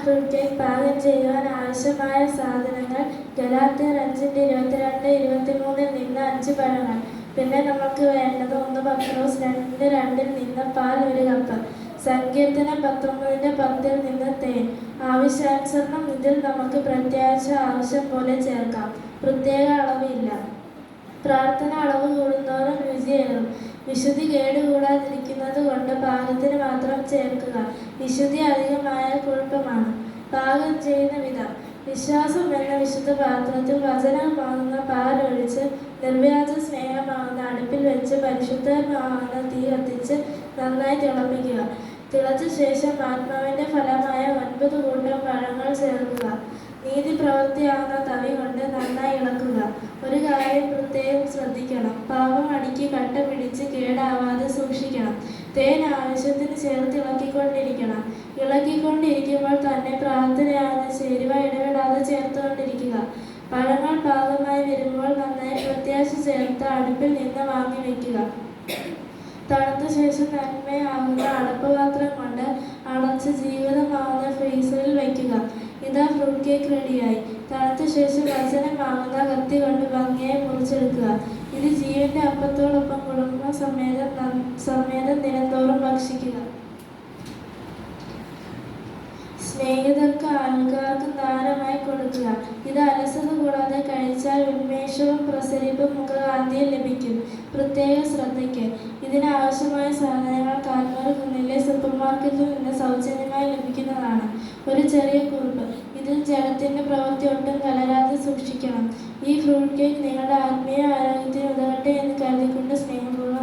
Fruit cake പാകം ചെയ്യുവാൻ ആവശ്യമായ സാധനങ്ങൾ ഗലാത്യർ 5:22-23 നിന്ന് 5 പഴങ്ങൾ. പിന്നെ നമുക്ക് വേണ്ടത് 1 പത്രോസ് 2:2 നിന്ന് പാൽ 1 കപ്പ്. സങ്കീർത്തനം 19:10 നിന്ന് തേൻ. ആവശ്യാനുസരണം ഇതിൽ നമുക്ക് പ്രത്യാശ ആവശ്യം പോലെ ചേർക്കാം. പ്രത്യേക അളവില്ല. പ്രാർത്ഥന അളവ് കൂടുന്തോറും രുചിയേറും. വിശുദ്ധി കേടുകൂടാതിരിക്കുന്നത് കൊണ്ട് പാകത്തിന് മാത്രം ചേർക്കുക. വിശുദ്ധി അധികമായാൽ കുഴപ്പമാണ്. പാകം ചെയ്യുന്ന വിധം: വിശ്വാസം എന്ന വിശുദ്ധ പാത്രത്തിൽ വചനമാകുന്ന പാൽ ഒഴിച്ച് നിർവ്യാജ സ്നേഹമാകുന്ന അടുപ്പിൽ വെച്ച് പരിശുദ്ധാത്മാവാകുന്ന തീ കത്തിച്ച് നന്നായി തിളപ്പിക്കുക. തിളച്ച ശേഷം ആത്മാവിൻ്റെ ഫലമായ 9 കൂട്ടം പഴങ്ങൾ ചേർക്കുക. നീതി പ്രവൃത്തിയാകുന്ന തവി കൊണ്ട് നന്നായി ഇളക്കുക. ഒരു കാര്യം പ്രത്യേകം ശ്രദ്ധിക്കണം: പാപം അടുക്കി കട്ട പിടിച്ച് കേടാവാതെ സൂക്ഷിക്കണം. തേൻ ആവശ്യത്തിന് ചേർത്ത് ഇളക്കിക്കൊണ്ടിരിക്കണം. ഇളക്കിക്കൊണ്ടിരിക്കുമ്പോൾ തന്നെ പ്രാർത്ഥനയാകുന്ന ചേരുവ ഇടപെടാതെ ചേർത്തുകൊണ്ടിരിക്കുക. പഴങ്ങൾ പാകമായി വരുമ്പോൾ നന്നായി പ്രത്യാശ ചേർത്ത് അടുപ്പിൽ നിന്ന് വാങ്ങി വയ്ക്കുക. തണുത്ത ശേഷം നന്മയാകുന്ന അടപ്പപാത്രം കൊണ്ട് അടച്ച് ജീവിതമാകുന്ന ഫ്രീസറിൽ വയ്ക്കുക. ഇതാ ഫ്രൂട്ട് കേക്ക് റെഡിയായി. തണുത്ത ശേഷം വചനമാകുന്ന കത്തി കൊണ്ട് ഭംഗിയായി മുറിച്ചെടുക്കുക. ഇത് ജീവന്റെ അപ്പത്തോടൊപ്പം കുടുംബസമേതം ദിനംതോറും ഭക്ഷിക്കുക. സ്നേഹിതർക്ക് ആൾക്കാർക്ക് ദാനമായി കൊടുക്കുക. ഇത് അലസത കൂടാതെ കഴിച്ചാൽ ഉന്മേഷവും പ്രസരിപ്പും മുഖകാന്തിയും ലഭിക്കും. പ്രത്യേക ശ്രദ്ധയ്ക്ക്: ഇതിനാവശ്യമായ സാധനങ്ങൾ കാൽമർ കുന്നിലെ സൂപ്പർമാർക്കറ്റിൽ നിന്ന് സൗജന്യമായി ലഭിക്കുന്നതാണ്. ഒരു ചെറിയ കുറിപ്പ്: ഇതിൽ ജലത്തിൻ്റെ പ്രവൃത്തി ഒട്ടും കലരാതെ സൂക്ഷിക്കണം. ഈ ഫ്രൂട്ട് കേക്ക് നിങ്ങളുടെ ആത്മീയ ആരോഗ്യത്തിന് ഉതകട്ടെ എന്ന് കരുതിക്കൊണ്ട് സ്നേഹപൂർവ്വം